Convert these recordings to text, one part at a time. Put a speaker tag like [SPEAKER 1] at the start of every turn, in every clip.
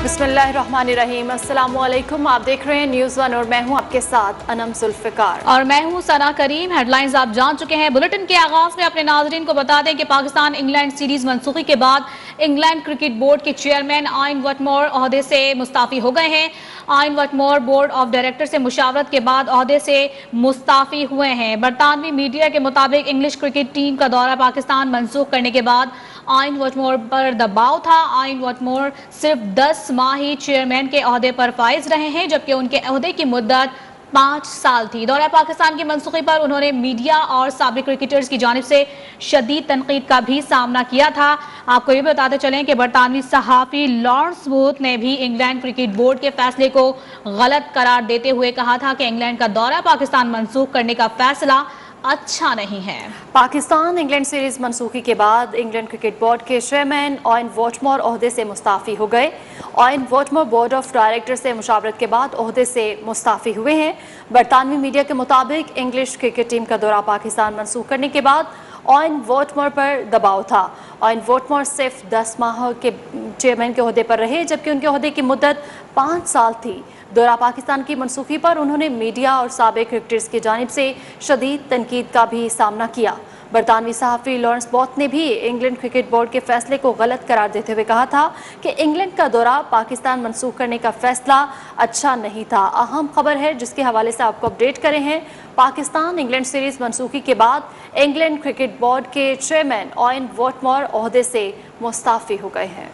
[SPEAKER 1] बिस्मिल्लाहिर्रहमानिर्रहीम। अस्सलाम वालेकुम। आप देख रहे हैं न्यूज़ वन और मैं हूं आपके साथ अनम जुल्फ़िकार
[SPEAKER 2] और मैं हूं सना करीम। हेडलाइंस आप जान चुके हैं। बुलेटिन के आगाज में अपने नाज़रीन को बता दें कि पाकिस्तान इंग्लैंड सीरीज मनसूखी के बाद इंग्लैंड क्रिकेट बोर्ड के चेयरमैन आयन वटमोर ओहदे से मुस्ताफ़ी हो गए हैं। आयन वटमोर बोर्ड ऑफ डायरेक्टर से मुशावरत के बाद ओहदे से मुस्ताफ़ी हुए हैं। बरतानवी मीडिया के मुताबिक इंग्लिश क्रिकेट टीम का दौरा पाकिस्तान मनसूख करने के बाद आयन वटमोर पर दबाव था। आयन वटमोर सिर्फ 10 माह ही चेयरमैन के ओहदे पर फाइज रहे हैं, जबकि उनके ओहदे की मुद्दत 5 साल थी। दौरा पाकिस्तान की मनसूखी पर उन्होंने मीडिया और साबिक क्रिकेटर्स की जानिब से शदीद तनकीद का भी सामना किया था। आपको ये बताते चलें कि बरतानवी सहाफ़ी लॉरेंस बूथ ने भी इंग्लैंड क्रिकेट बोर्ड के फैसले को गलत करार देते हुए कहा था कि इंग्लैंड का दौरा पाकिस्तान मनसूख करने का फैसला अच्छा नहीं है।
[SPEAKER 1] पाकिस्तान इंग्लैंड सीरीज मनसूखी के बाद इंग्लैंड क्रिकेट बोर्ड के चेयरमैन आयन वटमोर ओहदे से मुस्ताफ़ी हो गए। आयन वटमोर बोर्ड ऑफ डायरेक्टर से मुशावरत के बाद ओहदे से मुस्ताफ़ी हुए हैं। बरतानवी मीडिया के मुताबिक इंग्लिश क्रिकेट टीम का दौरा पाकिस्तान मनसूख करने के बाद आयन वटमोर पर दबाव था। आयन वटमोर सिर्फ 10 माह के चेयरमैन के ओहदे पर रहे, जबकि उनके ओहदे की मुद्दत 5 साल थी। दौरा पाकिस्तान की मनसूखी पर उन्होंने मीडिया और साबिक क्रिकेटर्स की जानिब से शदीद तनकीद का भी सामना किया। बरतानवी सहाफ़ी लॉरेंस बूथ ने भी इंग्लैंड क्रिकेट बोर्ड के फैसले को गलत करार देते हुए कहा था कि इंग्लैंड का दौरा पाकिस्तान मनसूख करने का फैसला अच्छा नहीं था। अहम खबर है जिसके हवाले से आपको अपडेट करें हैं। पाकिस्तान इंग्लैंड सीरीज मनसूखी के बाद इंग्लैंड क्रिकेट बोर्ड के चेयरमैन आयन वटमोर ओहदे से मुस्ताफ़ी हो गए हैं।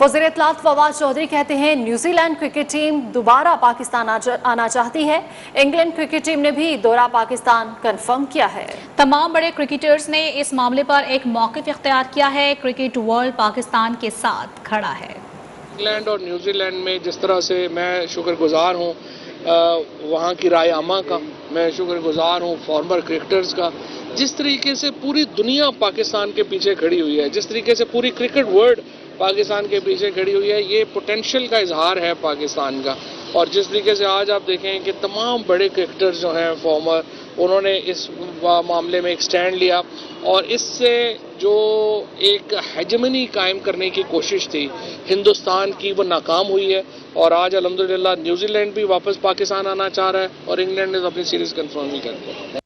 [SPEAKER 1] वज़ीर इत्तलात फवाद चौधरी कहते हैं न्यूजीलैंड क्रिकेट टीम दोबारा पाकिस्तान आना चाहती है। इंग्लैंड क्रिकेट टीम ने भी दौरा पाकिस्तान कंफर्म किया है।
[SPEAKER 2] तमाम बड़े क्रिकेटर्स ने इस मामले पर एक मौक़िफ़ इख्तियार किया है। क्रिकेट वर्ल्ड पाकिस्तान के साथ खड़ा है।
[SPEAKER 3] इंग्लैंड और न्यूजीलैंड में जिस तरह से मैं शुक्रगुजार हूँ वहाँ की राय आमा का, मैं शुक्रगुजार हूँ फॉर्मर क्रिकेटर्स का, जिस तरीके से पूरी दुनिया पाकिस्तान के पीछे खड़ी हुई है, जिस तरीके से पूरी क्रिकेट वर्ल्ड पाकिस्तान के पीछे खड़ी हुई है, ये पोटेंशियल का इजहार है पाकिस्तान का। और जिस तरीके से आज आप देखें कि तमाम बड़े क्रिकेटर्स जो हैं फॉर्मर, उन्होंने इस मामले में एक स्टैंड लिया और इससे जो एक हेजेमनी कायम करने की कोशिश थी हिंदुस्तान की, वो नाकाम हुई है। और आज अल्हम्दुलिल्लाह न्यूजीलैंड भी वापस पाकिस्तान आना चाह रहा है और इंग्लैंड ने अपनी सीरीज कंफर्म ही कर दी।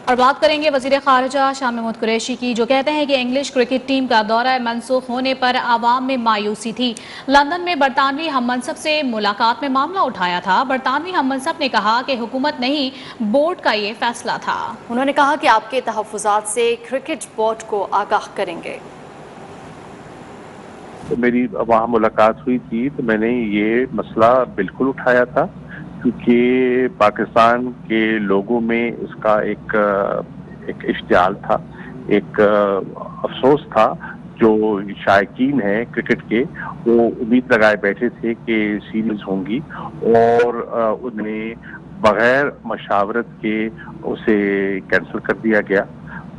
[SPEAKER 2] और बात करेंगे वज़ीर ख़ारिजा शाह महमूद कुरैशी की, जो कहते हैं कि इंग्लिश क्रिकेट टीम का दौरा मनसूख होने पर आवाम में मायूसी थी। लंदन में बरतानवी हम मनसब से मुलाकात में मामला उठाया था। बरतानवी हम मनसब ने कहा कि हुकूमत नहीं, बोर्ड का ये फैसला था।
[SPEAKER 1] उन्होंने कहा कि आपके तहफ़्फ़ुज़ात से क्रिकेट बोर्ड को आगाह करेंगे।
[SPEAKER 4] तो मेरी वहाँ मुलाकात हुई थी तो मैंने ये मसला बिल्कुल उठाया था, क्योंकि पाकिस्तान के लोगों में इसका एक इश्तियाल था, एक अफसोस था। जो शायकीन हैं क्रिकेट के, वो उम्मीद लगाए बैठे थे कि सीरीज होंगी और उन्हें बगैर मशावरत के उसे कैंसिल कर दिया गया,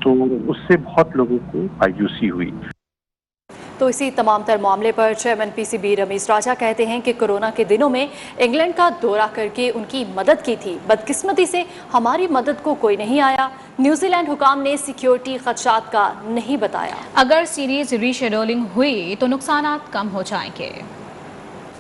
[SPEAKER 4] तो उससे बहुत लोगों को मायूसी हुई।
[SPEAKER 1] तो इसी तमाम तर मामले पर चेयरमैन पीसीबी रमीज राजा कहते हैं कि कोरोना के दिनों में इंग्लैंड का दौरा करके उनकी मदद की थी। बदकिस्मती से हमारी मदद को कोई नहीं आया। न्यूजीलैंड हुकाम ने सिक्योरिटी खदशात का नहीं बताया।
[SPEAKER 2] अगर सीरीज रीशेड्यूलिंग हुई तो नुकसानात कम हो जाएंगे।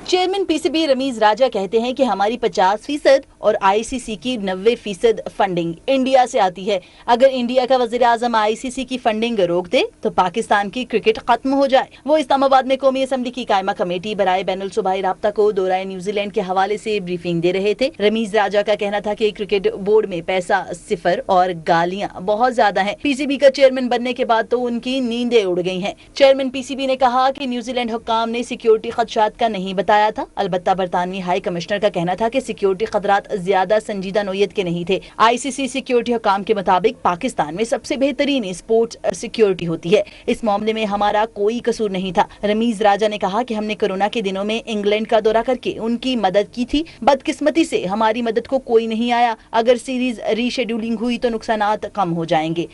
[SPEAKER 5] चेयरमैन पीसीबी रमीज राजा कहते हैं कि हमारी 50% और आईसीसी की 90% फंडिंग इंडिया से आती है। अगर इंडिया का वजीर आजम आईसीसी की फंडिंग रोक दे तो पाकिस्तान की क्रिकेट खत्म हो जाए। वो इस्लामाबाद में कौमी असम्बली की कायमा कमेटी बराए बैनुल सूबाई राब्ता को दौराए न्यूजीलैंड के हवाले से ब्रीफिंग दे रहे थे। रमीज राजा का कहना था कि क्रिकेट बोर्ड में पैसा सिफर और गालियां बहुत ज्यादा है। पीसीबी का चेयरमैन बनने के बाद तो उनकी नींदें उड़ गई है। चेयरमैन पीसीबी ने कहा कि न्यूजीलैंड हुक्काम ने सिक्योरिटी खदशात का नहीं बताया था। अलबत्ता बरतानवी हाई कमिश्नर का कहना था कि सिक्योरिटी खतरात ज्यादा संजीदा नोयत के नहीं थे। आईसीसी सिक्योरिटी हुकाम के मुताबिक पाकिस्तान में सबसे बेहतरीन स्पोर्ट्स सिक्योरिटी होती है। इस मामले में हमारा कोई कसूर नहीं था। रमीज राजा ने कहा कि हमने कोरोना के दिनों में इंग्लैंड का दौरा करके उनकी मदद की थी। बदकिस्मती से हमारी मदद को कोई नहीं आया। अगर सीरीज रीशेड्यूलिंग हुई तो नुकसानात कम हो जाएंगे।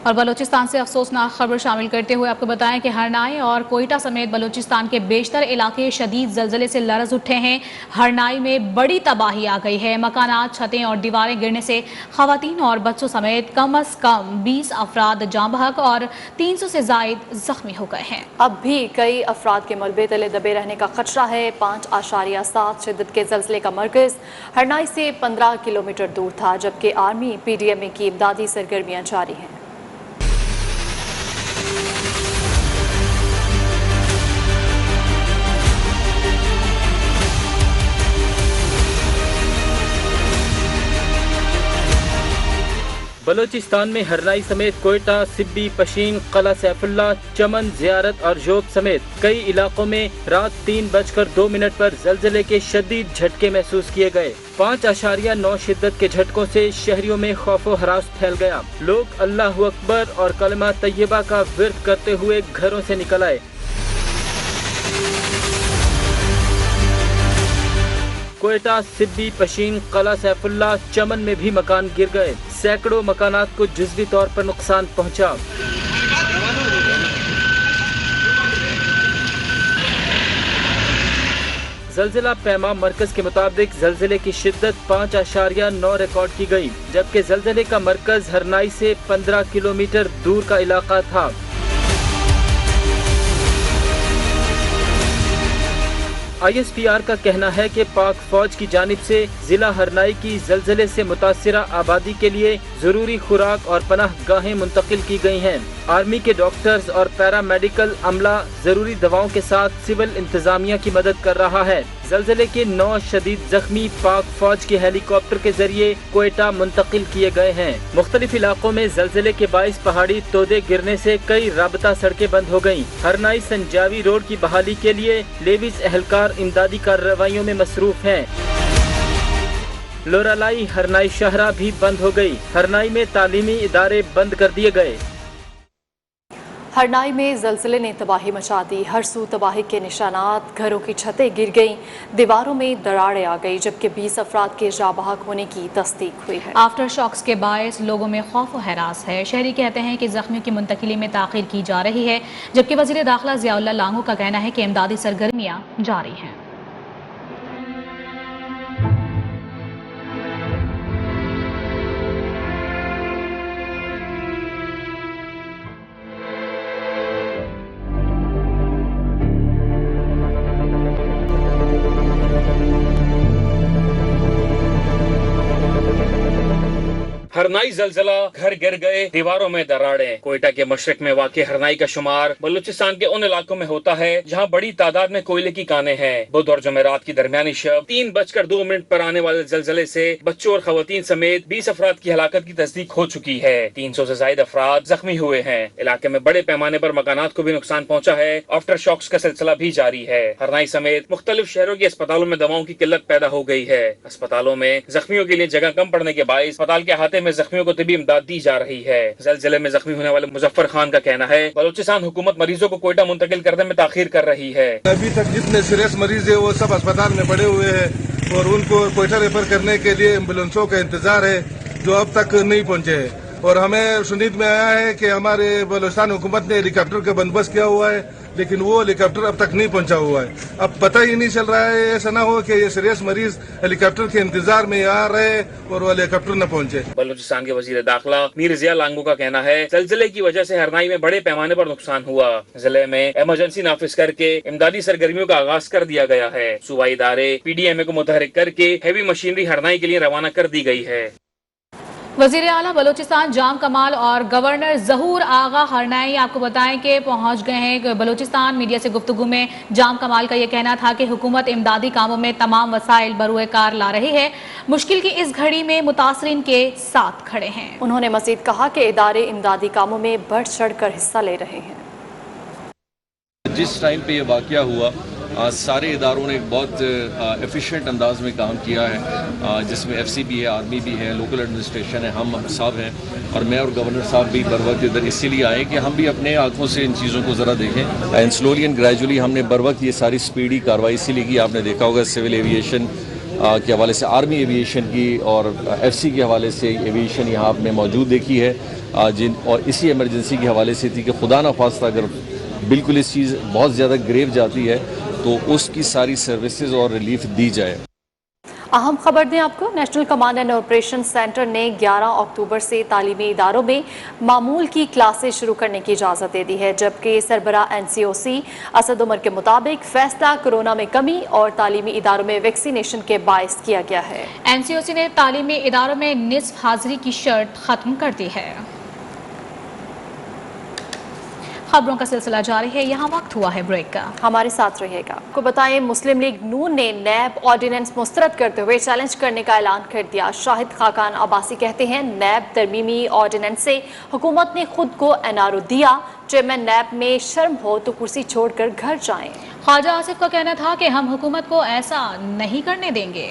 [SPEAKER 2] اور بلوچستان سے افسوسناک خبر شامل کرتے ہوئے آپ کو بتائیں کہ ہرنائی اور کوئٹہ سمیت بلوچستان کے بیشتر علاقے شدید زلزلے سے لرز اٹھے ہیں۔ ہرنائی میں بڑی تباہی آ گئی ہے۔ مکانات، چھتیں اور دیواریں گرنے سے خواتین اور بچوں سمیت کم از کم 20 افراد جاں بحق اور 300 سے زائد زخمی ہو گئے ہیں۔
[SPEAKER 1] اب بھی کئی افراد کے ملبے تلے دبے رہنے کا خدشہ ہے۔ 5.7 شدت کے زلزلے کا مرکز ہرنائی سے 15 کلومیٹر دور تھا، جبکہ آرمی PDMA کی امدادی سرگرمیاں جاری ہیں۔
[SPEAKER 6] بلوچستان میں ہرنائی سمیت کوئٹہ، سبی، پشین، قلعہ سیف اللہ، چمن، زیارت اور جوب سمیت کئی علاقوں میں رات 3:02 پر زلزلے کے شدید جھٹکے محسوس کیے گئے۔ 5.9 شدت کے جھٹکوں سے شہریوں میں خوف و ہراس پھیل گیا۔ لوگ اللہ اکبر اور کلمہ طیبہ کا ورد کرتے ہوئے گھروں سے نکل آئے۔ کوئٹہ، سبی، پشین، قلعہ سیف اللہ، چمن میں بھی مکان گر گئے۔ سینکڑوں مکانات کو جزوی طور پر نقصان پہنچا۔ زلزلہ پیما مرکز کے مطابق زلزلے کی شدت 5.9 ریکارڈ کی گئی، جبکہ زلزلے کا مرکز ہرنائی سے 15 کلومیٹر دور کا علاقہ تھا۔ ISPR کا کہنا ہے کہ پاک فوج کی جانب سے ضلع ہرنائی کی زلزلے سے متاثرہ آبادی کے لیے ضروری خوراک اور پناہ گاہیں منتقل کی گئی ہیں۔ آرمی کے ڈاکٹرز اور پیرامیڈیکل عملہ ضروری دواؤں کے ساتھ سول انتظامیہ کی مدد کر رہا ہے۔ زلزلے کے 9 شدید زخمی پاک فوج کے ہیلی کاپٹر کے ذریعے کوئٹہ منتقل کیے گئے ہیں۔ مختلف علاقوں میں زلزلے کے باعث پہاڑی تودے گرنے سے کئی رابطہ سڑکیں بند ہو گئیں۔ ہرنائی سنجاوی روڈ کی بحالی کے لیے لیویز اہلکار امدادی کارروائیوں میں مصروف ہیں۔ لورالائی ہرنائی شاہراہ بھی بند ہو گئی۔ ہرنائی میں تعلیمی ادارے بند کر دیے گئے۔
[SPEAKER 1] ہرنائی میں زلزلے نے تباہی مچا دی۔ ہر سو تباہی کے نشانات، گھروں کی چھتیں گر گئیں، دیواروں میں دراڑیں آ گئی، جبکہ 20 افراد کے جاں بحق ہونے کی تصدیق ہوئی ہے۔
[SPEAKER 2] آفٹر شاکس کے باعث لوگوں میں خوف و ہراس ہے۔ شہری کہتے ہیں کہ زخمیوں کی منتقلی میں تاخیر کی جا رہی ہے، جبکہ وزیر داخلہ ضیاء اللہ لانگو کا کہنا ہے کہ امدادی سرگرمیاں جاری ہیں۔
[SPEAKER 7] ہرنائی زلزلہ، گھر گر گئے، دیواروں میں دراڑیں۔ کوئٹہ کے مشرق میں واقع ہرنائی کا شمار بلوچستان کے ان علاقوں میں ہوتا ہے جہاں بڑی تعداد میں کوئلے کی کانیں ہیں۔ بدھ اور جمعرات کی درمیانی شب 3:02 پر آنے والے زلزلے سے بچوں اور خواتین سمیت 20 افراد کی ہلاکت کی تصدیق ہو چکی ہے۔ 300 سے زائد افراد زخمی ہوئے ہیں۔ علاقے میں بڑے پیمانے پر مکانات کو بھی نقصان پہنچا ہے۔ آفٹر شاکس کا سلسلہ بھی جاری ہے۔ ہرنائی سمیت مختلف شہروں کے اسپتالوں میں دواؤں کی قلت پیدا ہو گئی ہے۔ اسپتالوں میں زخمیوں کے لیے جگہ کم پڑنے کے باعث اسپتال کے احاطے میں زخمیوں کو طبی امداد دی جا رہی ہے۔ زلزلے میں زخمی ہونے والے مظفر خان کا کہنا ہے بلوچستان حکومت مریضوں کو کوئٹہ منتقل کرنے میں تاخیر کر رہی ہے۔
[SPEAKER 8] ابھی تک جتنے سیریس مریض ہیں وہ سب اسپتال میں پڑے ہوئے ہیں اور ان کو کوئٹہ ریفر کرنے کے لیے ایمبولینسوں کا انتظار ہے جو اب تک نہیں پہنچے ہیں، اور ہمیں سنید میں آیا ہے کہ ہمارے بلوچستان حکومت نے ہیلی کاپٹر کا بندوبست کیا ہوا ہے، لیکن وہ ہیلی کاپٹر اب تک نہیں پہنچا ہوا ہے۔ اب پتہ ہی نہیں چل رہا ہے، ایسا نہ ہو کہ یہ سیریس مریض ہیلی کاپٹر کے انتظار میں آ رہے اور وہ ہیلی کاپٹر نہ پہنچے۔
[SPEAKER 7] بلوچستان کے وزیر داخلہ میر ضیاء لانگو کا کہنا ہے زلزلے کی وجہ سے ہرنائی میں بڑے پیمانے پر نقصان ہوا۔ ضلع میں ایمرجنسی نافذ کر کے امدادی سرگرمیوں کا آغاز کر دیا گیا ہے۔ صوبائی ادارے PDMA کو متحرک کر کے ہیوی مشینری ہرنائی کے لیے روانہ کر دی گئی ہے۔
[SPEAKER 2] وزیر اعلیٰ بلوچستان جام کمال اور گورنر ظہور آغا ہرنائی آپ کو بتائیں کہ پہنچ گئے ہیں بلوچستان۔ میڈیا سے گفتگو میں جام کمال کا یہ کہنا تھا کہ حکومت امدادی کاموں میں تمام وسائل بروئے کار لا رہی ہے، مشکل کی اس گھڑی میں متاثرین کے ساتھ کھڑے ہیں۔
[SPEAKER 1] انہوں نے مزید کہا کہ ادارے امدادی کاموں میں بڑھ چڑھ کر حصہ لے رہے ہیں۔
[SPEAKER 9] جس ٹائم پہ یہ واقعہ ہوا سارے اداروں نے ایک بہت ایفیشینٹ انداز میں کام کیا ہے، جس میں FCB ہے، آرمی بھی ہے، لوکل ایڈمنسٹریشن ہے، ہم صاحب ہیں، اور میں اور گورنر صاحب بھی بر وقت ادھر اسی لیے آئے کہ ہم بھی اپنے آنکھوں سے ان چیزوں کو ذرا دیکھیں۔ اینڈ سلولی اینڈ گریجولی ہم نے بر وقت یہ ساری سپیڈی کارروائی اسی لیے کی، آپ نے دیکھا ہوگا سول ایویشن کے حوالے سے آرمی ایویشن کی اور FCC کے حوالے سے ایویشن یہاں آپ نے موجود دیکھی ہے اور اسی ایمرجنسی کے حوالے سے تھی کہ خدا نخواستہ اگر بالکل اس چیز بہت زیادہ گریو جاتی ہے تو اس کی ساری سروسز اور ریلیف دی جائے۔
[SPEAKER 1] اہم خبر دیں آپ کو، national command and operation centre نے 11 اکتوبر سے تعلیمی اداروں میں معمول کی کلاسیں شروع کرنے کی اجازت دے دی ہے، جبکہ سربراہ NCOC اسد عمر کے مطابق فیصلہ کورونا میں کمی اور تعلیمی اداروں میں ویکسینیشن کے باعث کیا گیا ہے۔
[SPEAKER 2] NCOC نے تعلیمی اداروں میں نصف حاضری کی شرط ختم کر دی ہے۔ خبروں کا سلسلہ جاری ہے، یہاں وقت ہوا ہے بریک کا،
[SPEAKER 1] ہمارے ساتھ رہیے گا۔ آپ کو بتائیں مسلم لیگ نون نے نیب آرڈیننس مسترد کرتے ہوئے چیلنج کرنے کا اعلان کر دیا۔ شاہد خاقان عباسی کہتے ہیں نیب ترمیمی آرڈیننس سے حکومت نے خود کو NRO دیا، چیئرمین نیب میں شرم ہو تو کرسی چھوڑ کر گھر جائیں۔
[SPEAKER 2] خواجہ آصف کا کہنا تھا کہ ہم حکومت کو ایسا نہیں کرنے دیں گے۔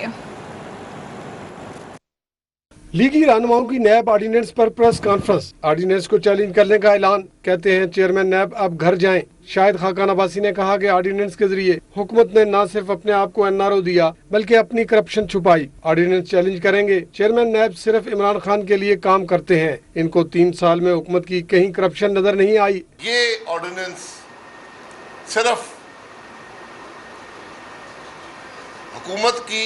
[SPEAKER 10] لیگی رہنماؤں کی نیب آرڈیننس پر پریس کانفرنس، آرڈیننس کو چیلنج کرنے کا اعلان، کہتے ہیں چیئرمین نیب اب گھر جائیں۔ شاہد خاقان عباسی نے کہا کہ آرڈیننس کے ذریعے حکومت نے نہ صرف اپنے آپ کو NRO دیا بلکہ اپنی کرپشن چھپائی۔ آرڈیننس چیلنج کریں گے، چیئرمین نیب صرف عمران خان کے لیے کام کرتے ہیں، ان کو 3 سال میں حکومت کی کہیں کرپشن نظر نہیں آئی۔
[SPEAKER 11] یہ آرڈیننس صرف حکومت کی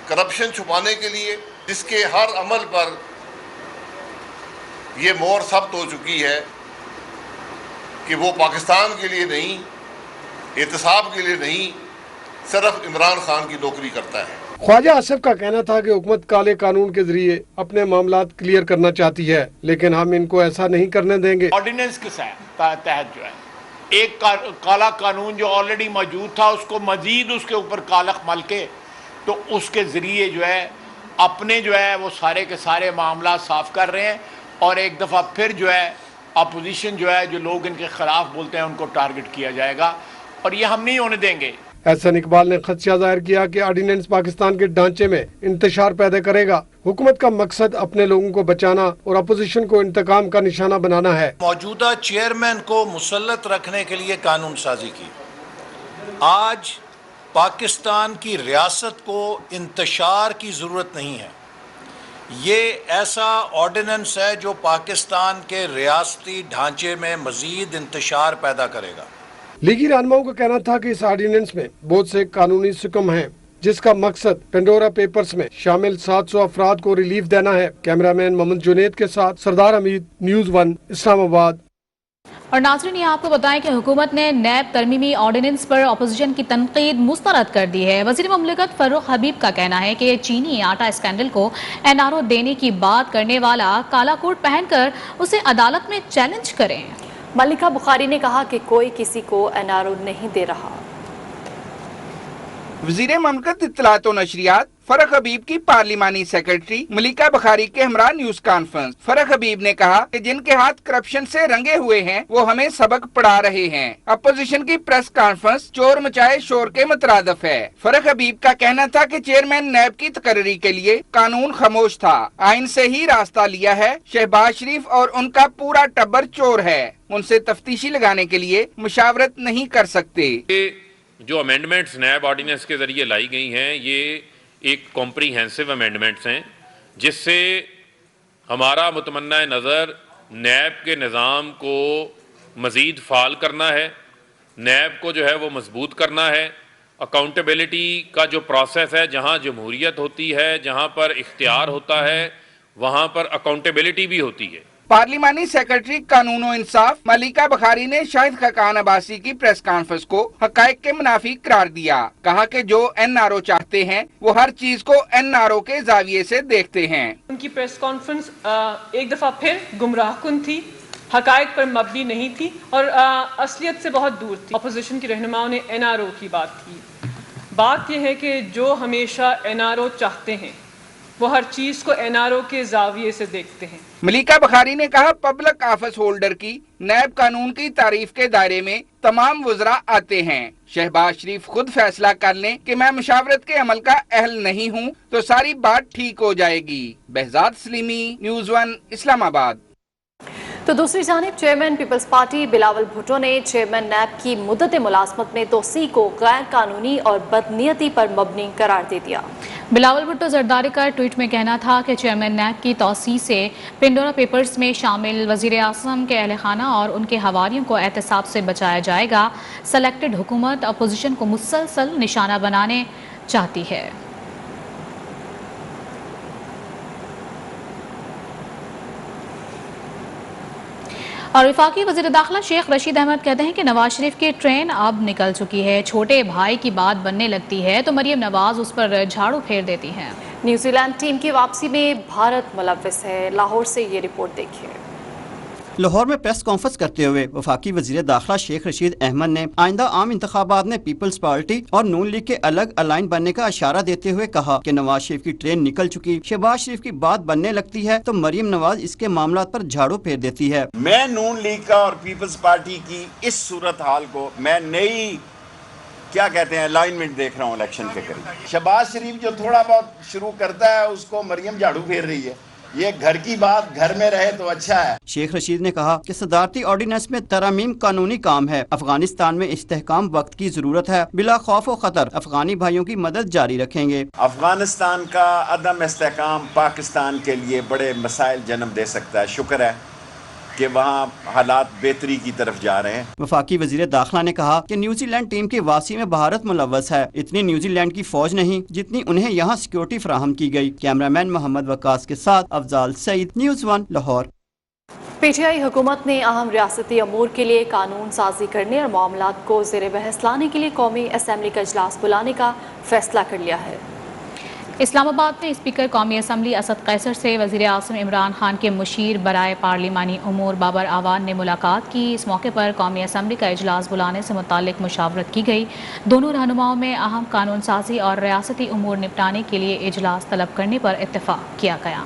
[SPEAKER 11] کرپشن چھپانے کے لیے، جس کے ہر عمل پر یہ مہر ثبت ہو چکی ہے کہ وہ پاکستان کے لیے نہیں، احتساب کے لیے نہیں، صرف عمران خان کی نوکری کرتا ہے۔
[SPEAKER 10] خواجہ آصف کا کہنا تھا کہ حکومت کالے قانون کے ذریعے اپنے معاملات کلیئر کرنا چاہتی ہے، لیکن ہم ان کو ایسا نہیں کرنے دیں گے۔
[SPEAKER 12] آرڈیننس کے تحت جو ہے ایک کالا قانون جو آلریڈی موجود تھا اس کو مزید اس کے اوپر کالخ مل کے تو اس کے ذریعے جو ہے اپنے جو ہے وہ سارے کے سارے معاملات صاف کر رہے ہیں، اور ایک دفعہ پھر جو ہے اپوزیشن جو ہے جو لوگ ان کے خلاف بولتے ہیں ان کو ٹارگٹ کیا جائے گا، اور یہ ہم نہیں ہونے دیں گے۔
[SPEAKER 10] احسن اقبال نے خدشہ ظاہر کیا کہ آرڈیننس پاکستان کے ڈھانچے میں انتشار پیدا کرے گا۔ حکومت کا مقصد اپنے لوگوں کو بچانا اور اپوزیشن کو انتقام کا نشانہ بنانا ہے۔
[SPEAKER 13] موجودہ چیئرمین کو مسلط رکھنے کے لیے قانون سازی کی۔ آج پاکستان کی ریاست کو انتشار کی ضرورت نہیں ہے، یہ ایسا آرڈیننس ہے جو پاکستان کے ریاستی ڈھانچے میں مزید انتشار پیدا کرے گا۔
[SPEAKER 10] لیگی رہنماؤں کا کہنا تھا کہ اس آرڈیننس میں بہت سے قانونی سکم ہیں جس کا مقصد پینڈورا پیپرز میں شامل 700 افراد کو ریلیف دینا ہے۔ کیمرامین محمد جنید کے ساتھ سردار حمید، نیوز 1 اسلام آباد۔
[SPEAKER 2] اور ناظرین یہ آپ کو بتائیں کہ حکومت نے نیب ترمیمی آرڈیننس پر اپوزیشن کی تنقید مسترد کر دی ہے۔ وزیر مملکت فروخ حبیب کا کہنا ہے کہ چینی آٹا اسکینڈل کو NRO دینے کی بات کرنے والا کالا کوٹ پہن کر اسے عدالت میں چیلنج کریں۔
[SPEAKER 1] ملکہ بخاری نے کہا کہ کوئی کسی کو NRO نہیں دے رہا۔
[SPEAKER 14] وزیر مملکت اطلاعات و نشریات فرخ حبیب کی پارلیمانی سیکرٹری ملکہ بخاری کے ہمراہ نیوز کانفرنس۔ فرخ حبیب نے کہا کہ جن کے ہاتھ کرپشن سے رنگے ہوئے ہیں وہ ہمیں سبق پڑھا رہے ہیں۔ اپوزیشن کی پریس کانفرنس چور مچائے شور کے مترادف ہے۔ فرخ حبیب کا کہنا تھا کہ چیئرمین نیب کی تقرری کے لیے قانون خاموش تھا، آئین سے ہی راستہ لیا ہے۔ شہباز شریف اور ان کا پورا ٹبر چور ہے، ان سے تفتیشی لگانے کے لیے مشاورت نہیں کر سکتے۔
[SPEAKER 7] جو امینڈمنٹس نیب آرڈیننس کے ذریعے لائی گئی ہیں یہ ایک کمپریہنسو امینڈمنٹس ہیں، جس سے ہمارا متمنہ نظر نیب کے نظام کو مزید فعال کرنا ہے، نیب کو جو ہے وہ مضبوط کرنا ہے۔ اکاؤنٹیبلٹی کا جو پروسیس ہے، جہاں جمہوریت ہوتی ہے، جہاں پر اختیار ہوتا ہے، وہاں پر اکاؤنٹیبلٹی بھی ہوتی ہے۔
[SPEAKER 14] پارلیمانی سیکرٹری قانون و انصاف ملکہ بخاری نے شاہد خاقان عباسی کی پریس کانفرنس کو حقائق کے منافی قرار دیا۔ کہا کہ جو NRO چاہتے ہیں وہ ہر چیز کو NRO کے زاویے سے دیکھتے ہیں۔
[SPEAKER 15] ان کی پریس کانفرنس ایک دفعہ پھر گمراہ کن تھی، حقائق پر مبنی نہیں تھی اور اصلیت سے بہت دور تھی۔ اپوزیشن کی رہنماؤں نے NRO کی بات کی۔ بات یہ ہے کہ جو ہمیشہ NRO چاہتے ہیں وہ ہر چیز کو NRO کے زاویے سے دیکھتے ہیں۔
[SPEAKER 14] ملکہ بخاری نے کہا پبلک آفس ہولڈر کی نیب قانون کی تعریف کے دائرے میں تمام وزراء آتے ہیں۔ شہباز شریف خود فیصلہ کر لیں کہ میں مشاورت کے عمل کا اہل نہیں ہوں تو ساری بات ٹھیک ہو جائے گی۔ بہزاد سلیمی، نیوز 1 اسلام آباد۔
[SPEAKER 1] तो दूसरी जानिब चेयरमैन पीपल्स पार्टी बिलावल भुट्टो ने चेयरमैन नैब की मुद्दत मुलाजमत में तोसी को गैर कानूनी और बदनीयती पर मबनी करार दे दिया।
[SPEAKER 2] बिलावल भुट्टो जरदारी का ट्वीट में कहना था कि चेयरमैन नैब की तोसी से पिंडोरा पेपर्स में शामिल वजीर आज़म के अहल खाना और उनके हवारियों को एहतसाब से बचाया जाएगा। सेलेक्टेड हुकूमत अपोजिशन को मुसलसल निशाना बनाने चाहती है। और वफाकी वज़ीर दाखिला शेख रशीद अहमद कहते हैं कि नवाज शरीफ की ट्रेन अब निकल चुकी है। छोटे भाई की बात बनने लगती है तो मरियम नवाज उस पर झाड़ू फेर देती हैं।
[SPEAKER 1] न्यूजीलैंड टीम की वापसी में भारत मुलव्वस है। लाहौर से ये रिपोर्ट देखिए।
[SPEAKER 16] लाहौर में प्रेस कॉन्फ्रेंस करते हुए वफाकी वज़ीर दाखिला शेख रशीद अहमद ने आइंदा आम इंतखाबात में पीपल्स पार्टी और नून लीग के अलग अलाइन बनने का इशारा देते हुए कहा कि नवाज शरीफ की ट्रेन निकल चुकी, शहबाज शरीफ की बात बनने लगती है तो मरियम नवाज इसके मामला पर झाड़ू फेर देती है।
[SPEAKER 17] मैं नून लीग का और पीपल्स पार्टी की इस सूरत हाल को मैं नई क्या कहते हैं अलाइनमेंट देख रहा हूँ इलेक्शन के करीब। शहबाज शरीफ जो थोड़ा बहुत शुरू करता है उसको मरियम झाड़ू फेर रही है। ये घर की बात घर में रहे तो अच्छा है।
[SPEAKER 16] शेख रशीद ने कहा कि सदारती ऑर्डिनेंस में तरमीम कानूनी काम है। अफगानिस्तान में इस्तेहकाम वक्त की जरूरत है। बिला खौफ व खतर अफगानी भाइयों की मदद जारी रखेंगे।
[SPEAKER 17] अफगानिस्तान का अदम इस्तेहकाम पाकिस्तान के लिए बड़े मसाइल जन्म दे सकता है। शुक्र है कि वहाँ हालात बेहतरी की तरफ जा रहे हैं।
[SPEAKER 16] वफाकी वजीर दाखिला ने कहा कि न्यूजीलैंड टीम की वापसी में भारत मुलव्वस है। इतनी न्यूजीलैंड की फौज नहीं जितनी उन्हें यहाँ सिक्योरिटी फराहम की गई। कैमरामैन मोहम्मद वकास के साथ अफजाल सईद, न्यूज़ 1 लाहौर।
[SPEAKER 1] पीटीआई हुकूमत ने अहम रियासती अमूर के लिए कानून साजी करने और मामलात को ज़ेर बहस लाने के लिए कौमी असम्बली का इजलास बुलाने का फैसला कर लिया है।
[SPEAKER 2] इस्लामाबाद में स्पीकर कौमी असम्बली असद कैसर से वज़ीर आज़म इमरान खान के मुशीर बराए पार्लिमानी उमूर बाबर आवान ने मुलाकात की। इस मौके पर कौमी असम्बली का इजलास बुलाने से मुताल्लिक मुशावरत की गई। दोनों रहनुमाओं में अहम कानून साजी और रियासती उमूर निपटाने के लिए इजलास तलब करने पर इत्तेफाक किया गया।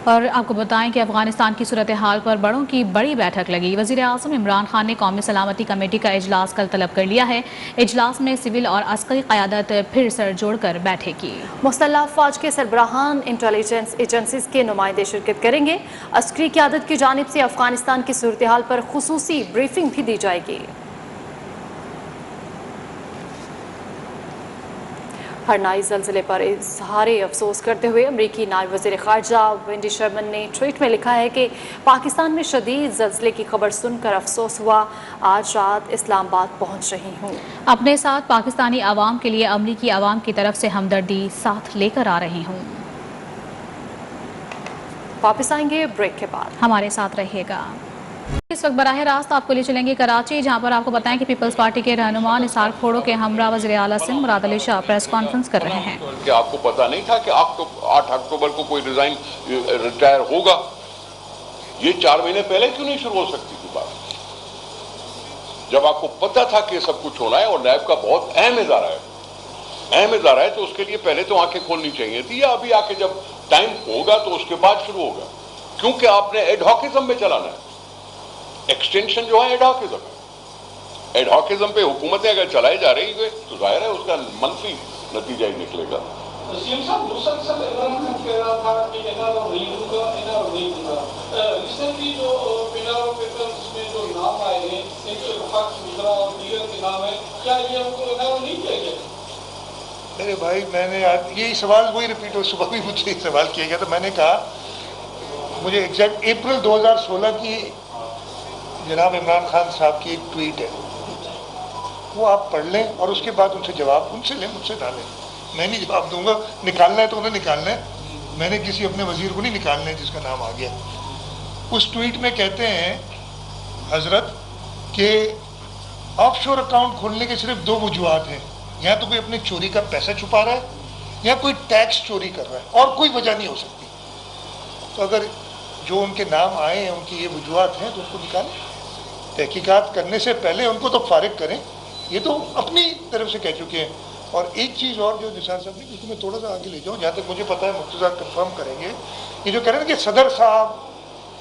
[SPEAKER 2] और आपको बताएं कि अफगानिस्तान की सूरत हाल पर बड़ों की बड़ी बैठक लगी। वज़ीर आज़म इमरान खान ने कौमी सलामती कमेटी का इजलास कल तलब कर लिया है। इजलास में सिविल और अस्करी क़यादत फिर सर जोड़कर बैठेगी।
[SPEAKER 1] मुस्तल्लाह फ़ौज के सरबराहान, इंटेलिजेंस एजेंसीज के नुमाइंदे शिरकत करेंगे। अस्करी क़यादत की जानिब से अफगानिस्तान की सूरत हाल पर खुसूसी ब्रीफिंग भी दी जाएगी। हरनाई ज़लज़ले पर इज़हार अफसोस करते हुए अमरीकी नायब वज़ीर ख़ारजा वेंडी शर्मन ने ट्वीट में लिखा है कि पाकिस्तान में शदीद ज़लज़ले की खबर सुनकर अफसोस हुआ। आज रात इस्लामाबाद पहुँच रही हूँ।
[SPEAKER 2] अपने साथ पाकिस्तानी आवाम के लिए अमरीकी आवाम की तरफ से हमदर्दी साथ लेकर आ रही हूँ।
[SPEAKER 1] वापस आएंगे ब्रेक के बाद,
[SPEAKER 2] हमारे साथ रहिएगा। इस वक्त बराह रास्त आपको ले चलेंगे कराची, जहां पर आपको बताएं कि पीपल्स पार्टी के रहनुमा निसार खोड़ो के हमरा वज़ीर आला सिंध मुराद अली शाह प्रेस कॉन्फ्रेंस कर रहे हैं।
[SPEAKER 18] कि आपको पता नहीं था कि 8 अक्टूबर को कोई रिटायर होगा? ये 4 महीने पहले क्यों नहीं शुरू हो सकती थी बात? जब आपको पता था कि सब कुछ होना है और नैब का बहुत अहम इदारा है तो उसके लिए पहले तो आंखें खोलनी चाहिए थी, या अभी आके जब टाइम होगा तो उसके बाद शुरू होगा? क्योंकि आपने एडहॉकिज्म में चलाना है। एक्सटेंशन जो है एडहॉकिज्म है। एडहॉकिज्म पे हुकूमतें अगर चलाई जा रही है तो जाहिर है उसका मंफी नतीजा ही निकलेगा।
[SPEAKER 19] सीएम साहब मुसलसल इमरान कह रहा था कि एनआरओ नहीं दूंगा, एनआरओ नहीं दूंगा। रिसेंटली जो एनआरओ पेपर्स में जो नाम आए हैं, एक तो इत्तेफाक दूसरा और दीगर के नाम है, क्या ये हमको एनआरओ नहीं किया गया?
[SPEAKER 20] मेरे भाई, मैंने आज यही सवाल वही रिपीट हो, सुबह भी मुझे एक सवाल किया गया तो मैंने कहा मुझे एग्जैक्ट अप्रैल 2016 की जनाब इमरान खान साहब की एक ट्वीट है, वो आप पढ़ लें और उसके बाद उनसे जवाब उनसे लें, मुझसे ना लें। मैं नहीं जवाब दूंगा, निकालना है तो उन्हें निकालना है। मैंने किसी अपने वजीर को नहीं निकालना है जिसका नाम आ गया। उस ट्वीट में कहते हैं हजरत कि ऑफशोर अकाउंट खोलने के सिर्फ 2 वजूहात हैं, या तो कोई अपने चोरी का पैसा छुपा रहा है या कोई टैक्स चोरी कर रहा है, और कोई वजह नहीं हो सकती। तो अगर जो उनके नाम आए हैं उनकी ये वजूहात हैं तो उनको निकालें। तहकीकात करने से पहले उनको तो फारिग करें। ये तो अपनी तरफ से कह चुके हैं। और एक चीज़ और जो निसार साहब ने, क्योंकि मैं थोड़ा सा आगे ले जाऊँ, जहाँ तक मुझे पता है मुफ्ती साहब कंफर्म करेंगे, ये जो कह रहे हैं कि सदर साहब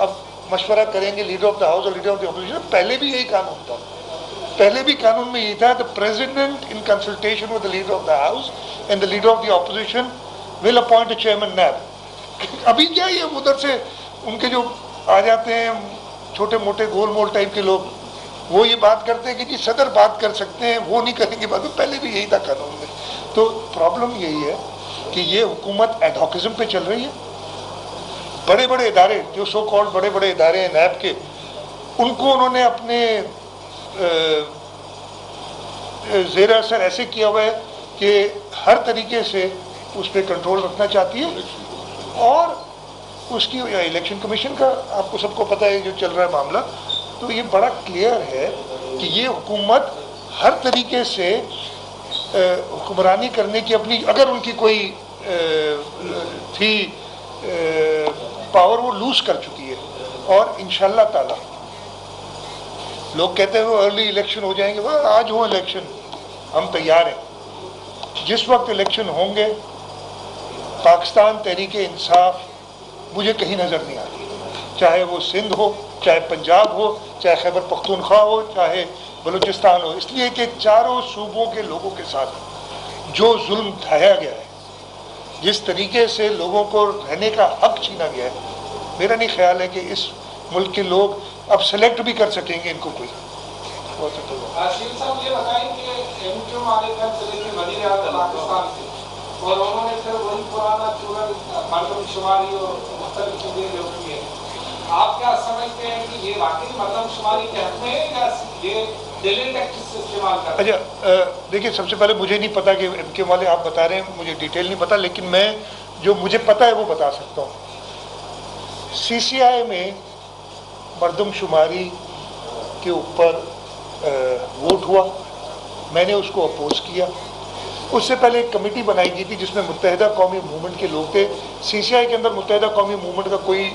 [SPEAKER 20] अब मशवरा करेंगे लीडर ऑफ द हाउस और लीडर ऑफ द अपोजिशन, पहले भी यही कानून था। पहले भी कानून में ये था, the president in consultation with the leader of the house and the leader of the opposition will appoint a chairman NAB. अभी क्या ये उधर से उनके जो आ जाते हैं छोटे मोटे गोल मोल टाइप के लोग, वो ये बात करते हैं कि जी सदर बात कर सकते हैं, वो नहीं करेंगे बात। पहले भी यही था कानून में। तो प्रॉब्लम यही है कि ये हुकूमत एडहॉकिज्म पे चल रही है। बड़े बड़े इदारे जो सो कॉल्ड बड़े बड़े इदारे हैं नैब के, उनको उन्होंने अपने ज़ेर असर ऐसे किया हुआ है कि हर तरीके से उस पर कंट्रोल रखना चाहती है। और उसकी इलेक्शन कमीशन का आपको सबको पता है जो चल रहा है मामला, तो ये बड़ा क्लियर है कि ये हुकूमत हर तरीके से हुक्मरानी करने की अपनी, अगर उनकी कोई थी पावर, वो लूज कर चुकी है। और इंशाल्लाह ताला लोग कहते हैं वो अर्ली इलेक्शन हो जाएंगे, वह आज हो इलेक्शन, हम तैयार हैं। जिस वक्त इलेक्शन होंगे पाकिस्तान तहरीक इंसाफ मुझे कहीं नज़र नहीं आ रही, चाहे वो सिंध हो, चाहे पंजाब हो, चाहे खैबर पख्तूनख्वा हो, चाहे बलूचिस्तान हो। इसलिए कि चारों सूबों के लोगों के साथ जो जुल्म ढाया गया है, जिस तरीके से लोगों को रहने का हक छीना गया है, मेरा नहीं ख्याल है कि इस मुल्क के लोग अब सेलेक्ट भी कर सकेंगे इनको कोई।
[SPEAKER 19] आशीष साहब ये बताएं कि एमक्यू वाले घर जिले के वजीर आज़म पाकिस्तान से, और उन्होंने फिर वही पुराना चूरन मरदमशुमारी और मुख्तलिफ चीजें जो की है, आप क्या समझते हैं कि ये वाकई मरदमशुमारी के हक में है या ये दिल्ली टैक्टिक्स से इस्तेमाल कर रहे हैं?
[SPEAKER 20] अच्छा, देखिए सबसे पहले मुझे नहीं पता कि एमक्यू वाले आप बता रहे हैं, मुझे डिटेल नहीं पता, लेकिन मैं जो मुझे पता है वो बता सकता हूँ। सीसीआई में मरदमशुमारी के ऊपर वोट हुआ, मैंने उसको अपोज किया। उससे पहले एक कमेटी बनाई गई थी जिसमें मुत्तहिदा कौमी मूवमेंट के लोग थे। सीसीआई के अंदर मुत्तहिदा कौमी मूवमेंट का कोई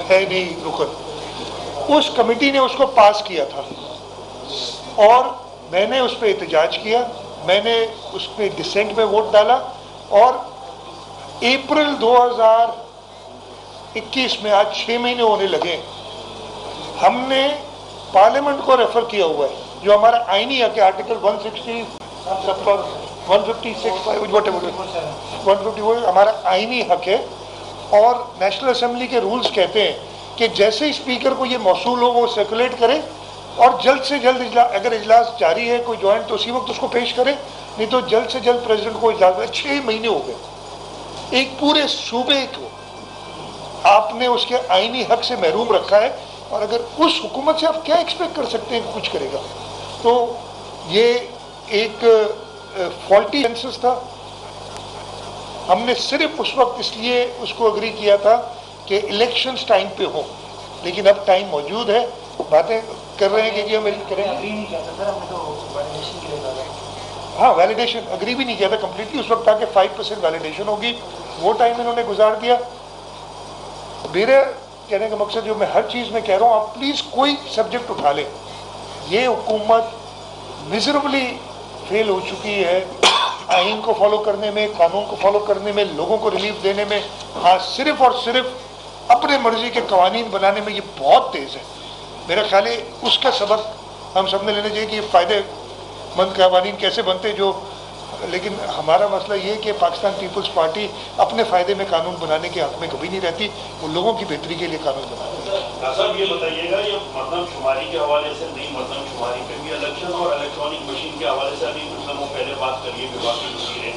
[SPEAKER 20] है नहीं रुकन। उस कमेटी ने उसको पास किया था और मैंने उस पर एहतजाज किया, मैंने उसमें डिसेंट में वोट डाला और अप्रैल 2021 में आज 6 महीने होने लगे, हमने पार्लियामेंट को रेफर किया हुआ है, जो हमारा आईनी है कि आर्टिकल 160 156 150 वो हमारा आईनी हक है। और नेशनल असेंबली के रूल्स कहते हैं कि जैसे ही स्पीकर को ये मौसूल हो वो सर्कुलेट करे और जल्द से जल्द अगर इजलास जारी है कोई जॉइंट तो उसी वक्त उसको पेश करे, नहीं तो जल्द से जल्द प्रेसिडेंट को इजलास। 6 महीने हो गए, एक पूरे सूबे को आपने उसके आईनी हक से महरूम रखा है। और अगर उस हुकूमत से आप क्या एक्सपेक्ट कर सकते हैं कुछ करेगा? तो ये एक फॉल्टी सेंसस था। हमने सिर्फ उस वक्त इसलिए उसको अग्री किया था कि इलेक्शंस टाइम पे हो, लेकिन अब टाइम मौजूद है, बातें कर रहे हैं कि जी हम करेंगे। हाँ, वैलिडेशन अग्री भी नहीं किया था कम्प्लीटली, उस वक्त था कि 5% वैलिडेशन होगी, वो टाइम इन्होंने गुजार दिया। मेरे कहने का मकसद जो मैं हर चीज़ में कह रहा हूँ, आप प्लीज़ कोई सब्जेक्ट उठा लें, ये हुकूमत मिजरेबली फेल हो चुकी है आइन को फॉलो करने में, कानून को फॉलो करने में, लोगों को रिलीफ देने में। हाँ, सिर्फ और सिर्फ अपने मर्जी के कवानीन बनाने में ये बहुत तेज़ है। मेरा ख्याल है उसका सबक हम सब ने लेना चाहिए कि ये फ़ायदेमंद कवानीन कैसे बनते जो। लेकिन हमारा मसला ये है कि पाकिस्तान पीपल्स पार्टी अपने फ़ायदे में कानून बनाने के हक़ में कभी नहीं रहती, वो लोगों की बेहतरी के लिए कानून बनाती है।
[SPEAKER 21] साहब ये बताइएगा, ये मरदमशुमारी के हवाले से नहीं, मरदमशुमारी पे भी इलेक्शन और इलेक्ट्रॉनिक मशीन के हवाले से अभी कुछ लम्हों पहले बात करिए विभाग की वज़ीर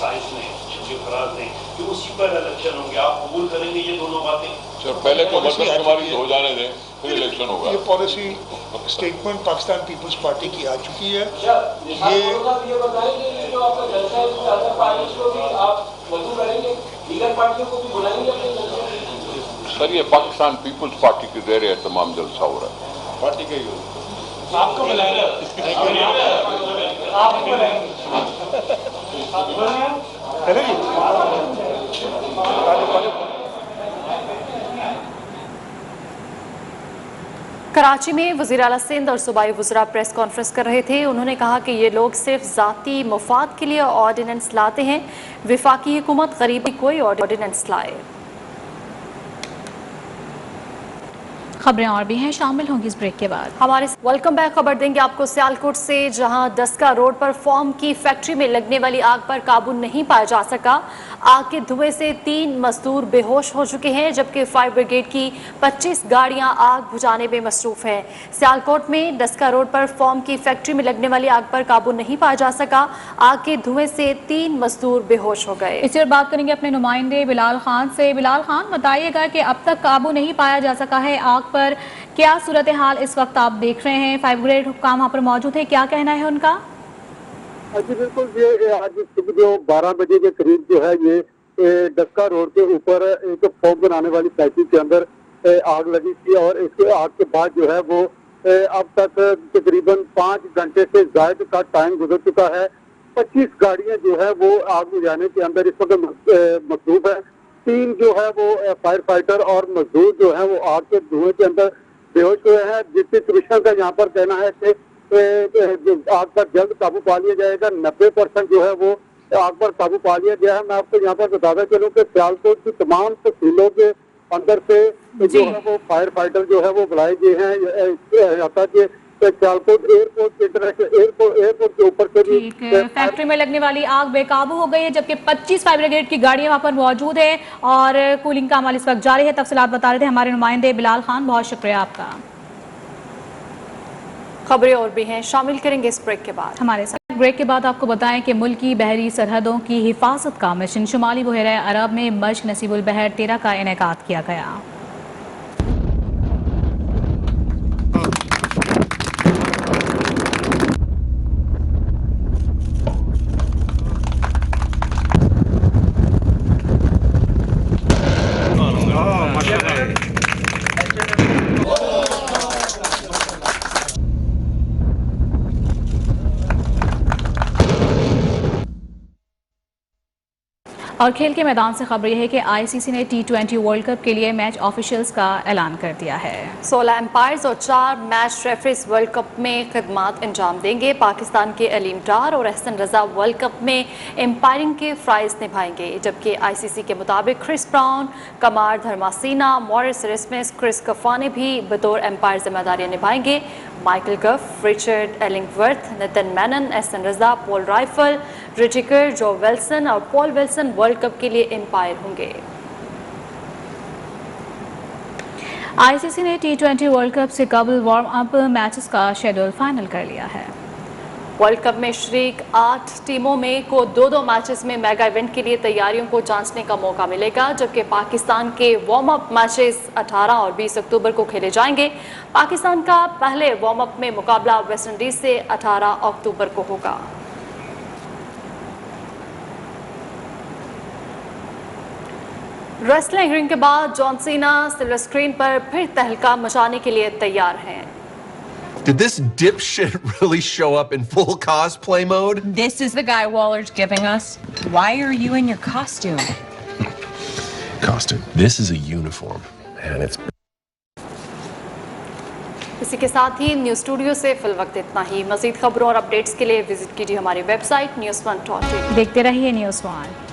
[SPEAKER 21] साइंस ने, शकील फराज ने, कि उसी पर इलेक्शन होंगे, आप कबूल करेंगे ये दोनों बातें?
[SPEAKER 18] सर पहले तो मरदमशुमारी हो जाने दें, फिर इलेक्शन होगा।
[SPEAKER 20] ये पॉलिसी स्टेटमेंट पाकिस्तान पीपल्स पार्टी की आ चुकी है।
[SPEAKER 19] ये बताएंगे जो आपका जलसा है उसमें अदर पार्टीज को भी आप मदद करेंगे, दीगर पार्टियों को भी बुलाएंगे अपने जलसे?
[SPEAKER 18] सर ये पाकिस्तान पीपल्स पार्टी के ज़रिए तमाम जलसा हो रहा है, पार्टी का ही हो।
[SPEAKER 19] आपको बुलाएंगे, आपको बुलाएंगे,
[SPEAKER 1] कराची में वज़ीर आला सिंध और सूबाई वज़रा प्रेस कॉन्फ्रेंस कर रहे थे। उन्होंने कहा कि ये लोग सिर्फ ज़ाती मुफाद के लिए ऑर्डिनेंस लाते हैं, वफाकी हुकूमत गरीबी कोई ऑर्डिनेंस लाए।
[SPEAKER 2] खबरें और भी हैं, शामिल होंगी इस ब्रेक के बाद।
[SPEAKER 1] हमारे वेलकम बैक खबर देंगे आपको सियालकोट से, जहां डस्का रोड पर फॉर्म की फैक्ट्री में लगने वाली आग पर काबू नहीं पाया जा सका। आग के धुएं से 3 मजदूर बेहोश हो चुके हैं, जबकि फायर ब्रिगेड की 25 गाड़ियां आग बुझाने में मसरूफ हैं। सियालकोट में डस्का रोड पर फॉर्म की फैक्ट्री में लगने वाली आग पर काबू नहीं पाया जा सका। आग के धुएं से 3 मजदूर बेहोश हो गए।
[SPEAKER 2] इसी पर बात करेंगे अपने नुमाइंदे बिलाल खान से। बिलाल खान, बताइएगा कि अब तक काबू नहीं पाया जा सका है आग पर, क्या सूरत हाल इस वक्त आप देख रहे हैं? फायर ब्रिगेड हुक्काम वहाँ पर मौजूद है, क्या कहना है उनका?
[SPEAKER 3] जी बिल्कुल, ये आज सुबह जो 12 बजे के करीब जो है ये डस्का रोड के ऊपर एक फॉर्म बनाने वाली फैक्ट्री के अंदर आग लगी थी, और इसके आग के बाद जो है वो अब तक तकरीबन 5 घंटे से ज्यादा का टाइम गुजर चुका है। 25 गाड़ियां जो है वो आग बुझाने के अंदर इस वक्त मसरूफ है। 3 जो है वो फायर फाइटर और मजदूर जो है वो आग के धुएं के अंदर बेहोश हुए हैं। डिप्टी कमिश्नर का यहाँ पर कहना है कि आग पर जल्द काबू पा लिया जाएगा। 90% जो है वो आग पर काबू पा लिया गया है। मैं आपको यहाँ पर बताता चलूँ कि सियालकोट की तमाम तहसीलों के अंदर से जो है वो फायर फाइटर जो है वो बुलाए गए हैं, यहाँ कि सियालकोट एयरपोर्ट के ऊपर से भी
[SPEAKER 2] फैक्ट्री में लगने वाली आग बेकाबू हो गई है, जबकि 25 फायर ब्रिगेड की गाड़ियां वहां पर मौजूद है और कूलिंग का अमल इस वक्त जारी है। तफसीलात बता रहे थे हमारे नुमाइंदे बिलाल खान, बहुत शुक्रिया आपका।
[SPEAKER 1] खबरें और भी हैं, शामिल करेंगे इस ब्रेक के बाद।
[SPEAKER 2] हमारे साथ ब्रेक के बाद आपको बताएं कि मुल्क की बहरी सरहदों की हिफाजत का मिशन शुमाली बहरा अरब में मश्क नसीबुल बहर 13 का इनेकाद किया गया। और खेल के मैदान से खबर यह है कि आईसीसी ने T20 वर्ल्ड कप के लिए मैच ऑफिशियल्स का ऐलान कर दिया है।
[SPEAKER 1] 16 एम्पायर्स और 4 मैच रेफरीज वर्ल्ड कप में खिदमात अंजाम देंगे। पाकिस्तान के अलीम डार और एहसन रजा वर्ल्ड कप में एम्पायरिंग के फ्राइज निभाएंगे, जबकि आईसीसी के मुताबिक Chris Brown, Kumar Dharmasena, Marais Erasmus, Chris Gaffaney भी बतौर एम्पायर जिम्मेदारियां निभाएंगे। Michael Gough, Richard Illingworth, Nitin Menon, Ahsan Raza, Paul Reiffel, रिटिकर, जो विल्सन और पॉल विल्सन वर्ल्ड कप के लिए एम्पायर होंगे।
[SPEAKER 2] आईसीसी ने T20 वर्ल्ड कप से कबल वार्म अप मैचेस का शेड्यूल फाइनल कर लिया है।
[SPEAKER 1] वर्ल्ड कप में शरीक 8 टीमों में को 2-2 मैचेस में मेगा इवेंट के लिए तैयारियों को जांचने का मौका मिलेगा, जबकि पाकिस्तान के वार्म अप मैचेस 18 और 20 अक्टूबर को खेले जाएंगे। पाकिस्तान का पहले वार्म अप में मुकाबला वेस्ट इंडीज से 18 अक्टूबर को होगा। रेसलिंग रिंग के बाद जॉन सीना सिल्वर स्क्रीन पर फिर तहलका मचाने के लिए तैयार हैं।
[SPEAKER 22] Did this dipshit really show up in full cosplay mode?
[SPEAKER 23] This is the guy Waller's giving us. Why are you in your costume?
[SPEAKER 22] Costume. This is a uniform, and it's.
[SPEAKER 1] इसी के साथ ही न्यूज़ स्टूडियो से fill वक्त इतना ही। मज़ीद खबरों और updates के लिए विजिट कीजिए हमारी वेबसाइट news1.tv।
[SPEAKER 2] देखते रहिए News1।